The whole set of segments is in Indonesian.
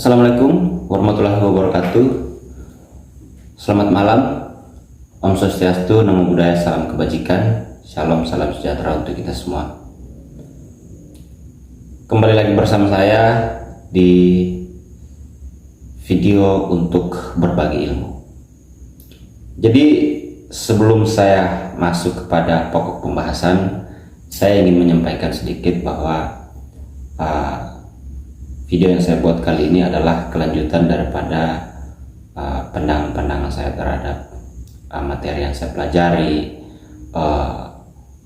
Assalamualaikum warahmatullahi wabarakatuh. Selamat malam. Om Swastiastu, Namo Buddhaya, salam kebajikan. Shalom, salam sejahtera untuk kita semua. Kembali lagi bersama saya di video untuk berbagi ilmu. Jadi sebelum saya masuk kepada pokok pembahasan, saya ingin menyampaikan sedikit bahwa video yang saya buat kali ini adalah kelanjutan daripada pandangan-pandangan saya terhadap materi yang saya pelajari,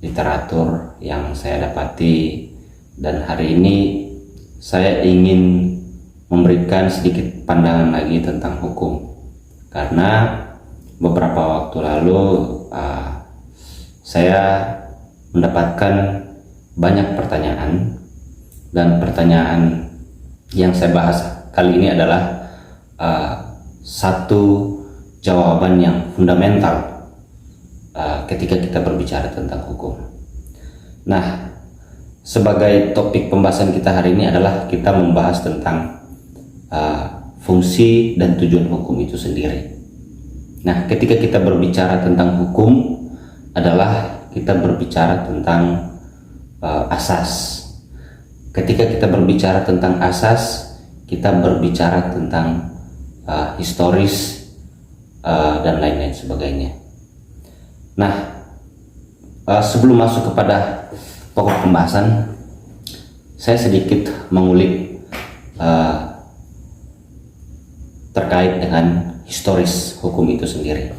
literatur yang saya dapati, dan hari ini saya ingin memberikan sedikit pandangan lagi tentang hukum, karena beberapa waktu lalu saya mendapatkan banyak pertanyaan, dan pertanyaan yang saya bahas kali ini adalah satu jawaban yang fundamental ketika kita berbicara tentang hukum. Nah, sebagai topik pembahasan kita hari ini adalah kita membahas tentang fungsi dan tujuan hukum itu sendiri. Nah, ketika kita berbicara tentang hukum adalah kita berbicara tentang asas. Ketika kita berbicara tentang asas, kita berbicara tentang historis dan lain-lain sebagainya. Nah, sebelum masuk kepada pokok pembahasan, saya sedikit mengulik terkait dengan historis hukum itu sendiri.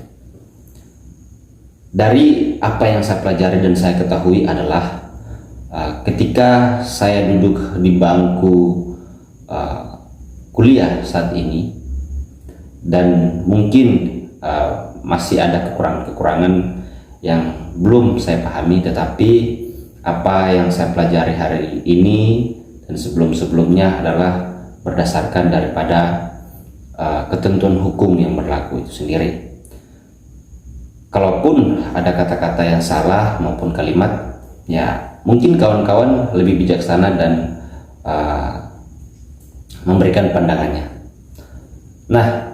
Dari apa yang saya pelajari dan saya ketahui adalah ketika saya duduk di bangku kuliah saat ini, dan mungkin masih ada kekurangan-kekurangan yang belum saya pahami, tetapi apa yang saya pelajari hari ini dan sebelum-sebelumnya adalah berdasarkan daripada ketentuan hukum yang berlaku itu sendiri. Kalaupun ada kata-kata yang salah maupun kalimat, ya mungkin kawan-kawan lebih bijaksana dan memberikan pandangannya. Nah,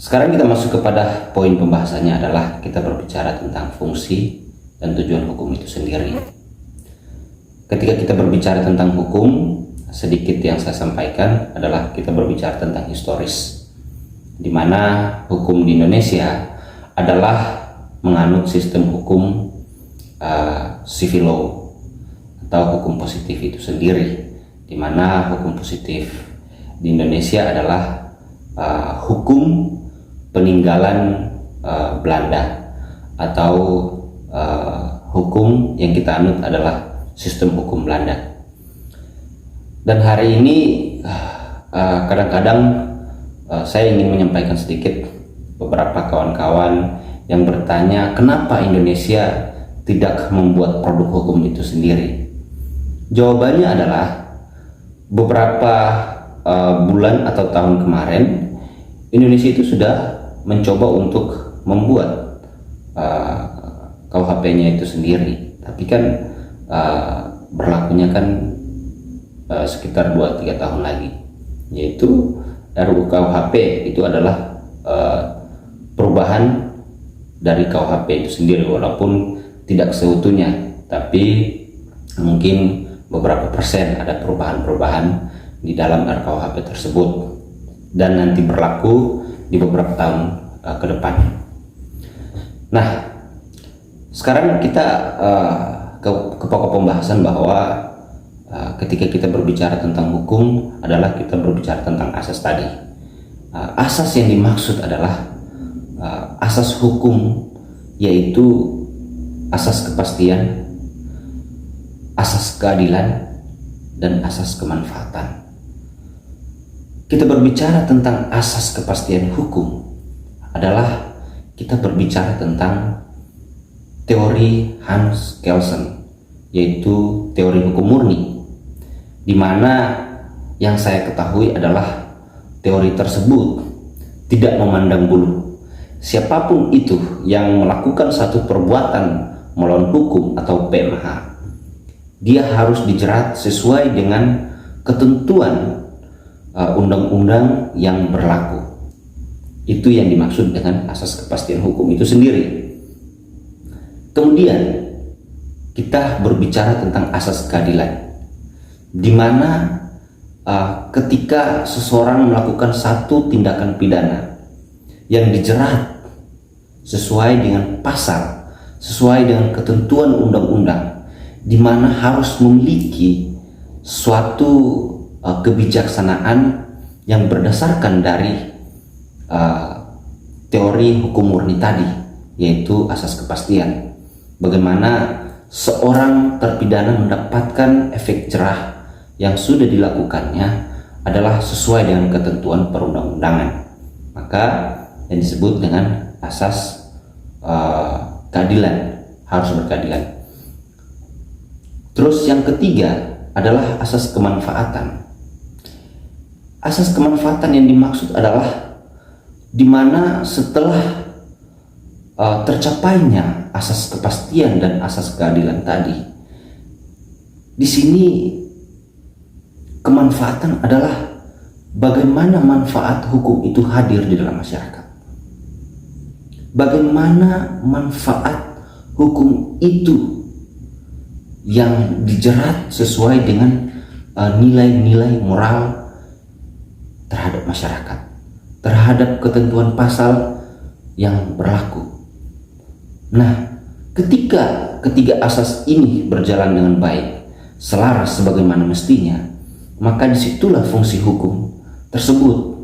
sekarang kita masuk kepada poin pembahasannya, adalah kita berbicara tentang fungsi dan tujuan hukum itu sendiri. Ketika kita berbicara tentang hukum, sedikit yang saya sampaikan adalah kita berbicara tentang historis, di mana hukum di Indonesia adalah menganut sistem hukum civil law atau hukum positif itu sendiri, di mana hukum positif di Indonesia adalah hukum peninggalan Belanda, atau hukum yang kita anut adalah sistem hukum Belanda. Dan hari ini kadang-kadang saya ingin menyampaikan sedikit beberapa kawan-kawan yang bertanya, kenapa Indonesia tidak membuat produk hukum itu sendiri? Jawabannya adalah beberapa bulan atau tahun kemarin Indonesia itu sudah mencoba untuk membuat KUHP-nya itu sendiri, tapi kan berlakunya kan sekitar 2-3 tahun lagi, yaitu RUU KUHP itu adalah perubahan dari KUHP itu sendiri, walaupun tidak seutuhnya, tapi mungkin beberapa persen ada perubahan-perubahan di dalam RKUHP tersebut, dan nanti berlaku di beberapa tahun ke depan. Nah, sekarang kita ke pokok pembahasan, bahwa ketika kita berbicara tentang hukum adalah kita berbicara tentang asas tadi. Asas yang dimaksud adalah asas hukum, yaitu asas kepastian, asas keadilan, dan asas kemanfaatan. Kita berbicara tentang asas kepastian hukum adalah kita berbicara tentang teori Hans Kelsen, yaitu teori hukum murni, di mana yang saya ketahui adalah teori tersebut tidak memandang bulu. Siapapun itu yang melakukan satu perbuatan melawan hukum atau PMH, dia harus dijerat sesuai dengan ketentuan undang-undang yang berlaku. Itu yang dimaksud dengan asas kepastian hukum itu sendiri. Kemudian kita berbicara tentang asas keadilan, di mana ketika seseorang melakukan satu tindakan pidana yang dijerat sesuai dengan pasal, sesuai dengan ketentuan undang-undang, di mana harus memiliki suatu kebijaksanaan yang berdasarkan dari teori hukum murni tadi, yaitu asas kepastian. Bagaimana seorang terpidana mendapatkan efek jerah yang sudah dilakukannya adalah sesuai dengan ketentuan perundang-undangan, maka yang disebut dengan asas keadilan, harus berkeadilan. Terus yang ketiga adalah asas kemanfaatan. Asas kemanfaatan yang dimaksud adalah di mana setelah tercapainya asas kepastian dan asas keadilan tadi, di sini kemanfaatan adalah bagaimana manfaat hukum itu hadir di dalam masyarakat. Bagaimana manfaat hukum itu yang dijerat sesuai dengan nilai-nilai moral terhadap masyarakat, terhadap ketentuan pasal yang berlaku. Nah, ketika ketiga asas ini berjalan dengan baik, selaras sebagaimana mestinya, maka disitulah fungsi hukum tersebut.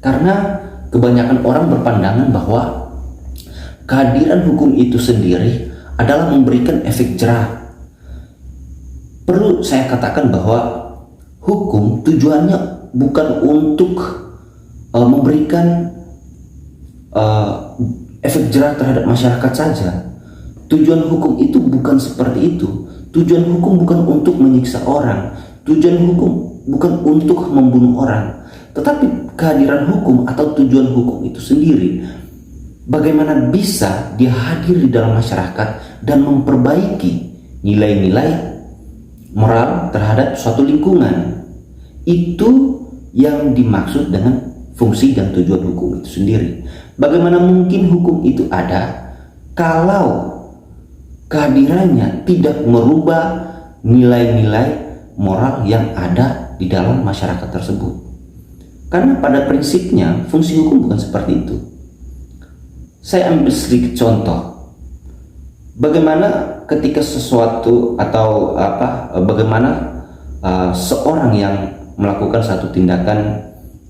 Karena kebanyakan orang berpandangan bahwa kehadiran hukum itu sendiri adalah memberikan efek jerah. Perlu saya katakan bahwa hukum tujuannya bukan untuk memberikan efek jerah terhadap masyarakat saja. Tujuan hukum itu bukan seperti itu. Tujuan hukum bukan untuk menyiksa orang. Tujuan hukum bukan untuk membunuh orang. Tetapi kehadiran hukum atau tujuan hukum itu sendiri, bagaimana bisa dia hadir di dalam masyarakat dan memperbaiki nilai-nilai moral terhadap suatu lingkungan. Itu yang dimaksud dengan fungsi dan tujuan hukum itu sendiri. Bagaimana mungkin hukum itu ada kalau kehadirannya tidak merubah nilai-nilai moral yang ada di dalam masyarakat tersebut? Karena pada prinsipnya fungsi hukum bukan seperti itu. Saya ambil sedikit contoh. Bagaimana ketika sesuatu atau bagaimana seorang yang melakukan satu tindakan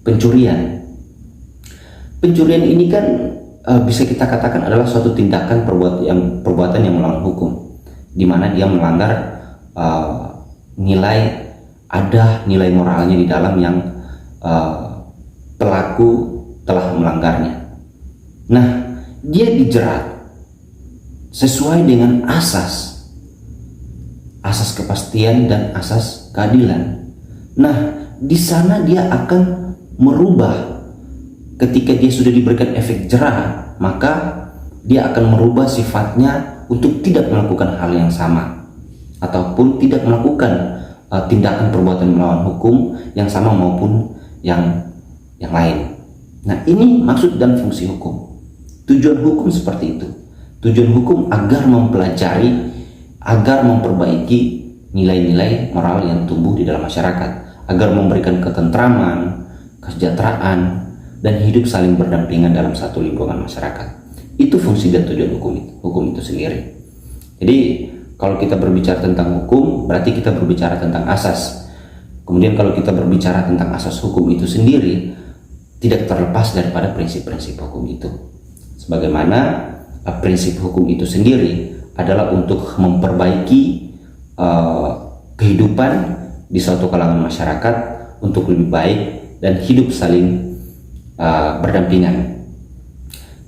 pencurian. Pencurian ini kan bisa kita katakan adalah suatu tindakan perbuatan yang melawan hukum, di mana dia melanggar nilai moralnya di dalam yang pelaku telah melanggarnya. Nah, dia dijerat sesuai dengan asas kepastian dan asas keadilan. Nah, di sana dia akan merubah. Ketika dia sudah diberikan efek jerah, maka dia akan merubah sifatnya untuk tidak melakukan hal yang sama, ataupun tidak melakukan tindakan perbuatan melawan hukum yang sama maupun yang lain. Nah, ini maksud dan fungsi hukum. Tujuan hukum seperti itu. Tujuan hukum agar mempelajari, agar memperbaiki nilai-nilai moral yang tumbuh di dalam masyarakat, agar memberikan ketentraman, kesejahteraan, dan hidup saling berdampingan dalam satu lingkungan masyarakat. Itu fungsi dan tujuan hukum itu sendiri. Jadi kalau kita berbicara tentang hukum, berarti kita berbicara tentang asas. Kemudian kalau kita berbicara tentang asas hukum itu sendiri, tidak terlepas daripada prinsip-prinsip hukum itu. Sebagaimana prinsip hukum itu sendiri adalah untuk memperbaiki kehidupan di suatu kalangan masyarakat untuk lebih baik dan hidup saling berdampingan.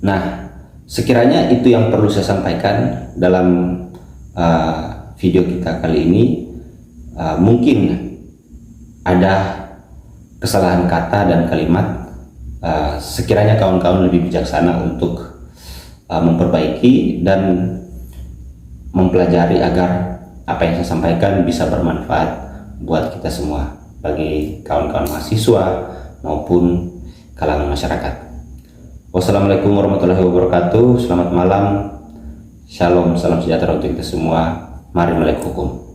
Nah, sekiranya itu yang perlu saya sampaikan dalam video kita kali ini. Mungkin ada kesalahan kata dan kalimat. Sekiranya kawan-kawan lebih bijaksana untuk memperbaiki dan mempelajari agar apa yang saya sampaikan bisa bermanfaat buat kita semua. bagi kawan-kawan mahasiswa maupun kalangan masyarakat. Wassalamualaikum warahmatullahi wabarakatuh. Selamat malam. Shalom, salam sejahtera untuk kita semua. Mari melek hukum.